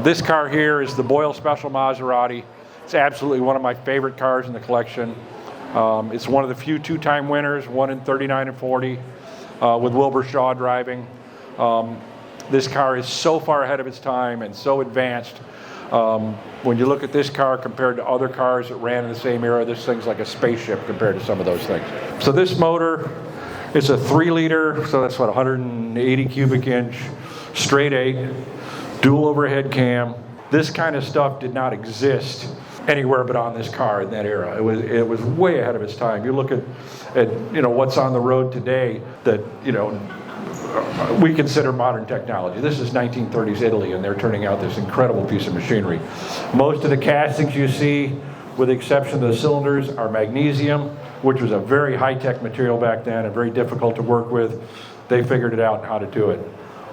This car here is the Boyle Special Maserati. It's absolutely one of my favorite cars in the collection. It's one of the few two-time winners, one in 39 and 40, with Wilbur Shaw driving. This car is so far ahead of its time and so advanced. When you look at this car compared to other cars that ran in the same era, this thing's like a spaceship compared to some of those things. So this motor is a 3-liter, so that's what, 180 cubic inch, straight 8, dual overhead cam. This kind of stuff did not exist anywhere but on this car in that era. It was way ahead of its time. You look at what's on the road today that we consider modern technology. This is 1930s Italy, and they're turning out this incredible piece of machinery. Most of the castings you see, with the exception of the cylinders, are magnesium, which was a very high-tech material back then and very difficult to work with. They figured it out and how to do it.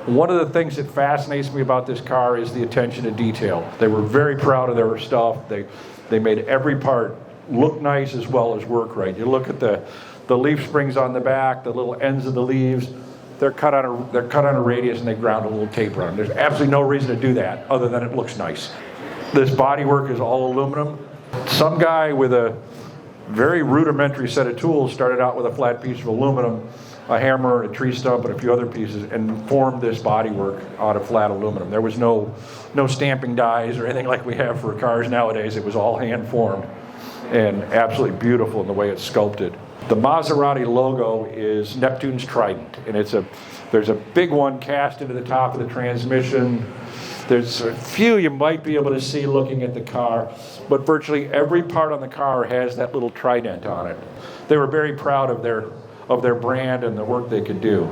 One of the things that fascinates me about this car is the attention to detail. They were very proud of their stuff. They made every part look nice as well as work right. You look at the leaf springs on the back, the little ends of the leaves. They're cut on a radius and they ground a little taper on them. There's absolutely no reason to do that other than it looks nice. This bodywork is all aluminum. Some guy with a very rudimentary set of tools started out with a flat piece of aluminum, a hammer, a tree stump, and a few other pieces, and formed this bodywork out of flat aluminum. There was no stamping dies or anything like we have for cars nowadays. It was all hand formed and absolutely beautiful in the way it's sculpted. The Maserati logo is Neptune's trident, and there's a big one cast into the top of the transmission. There's a few you might be able to see looking at the car, but virtually every part on the car has that little trident on it. They were very proud of their brand and the work they could do.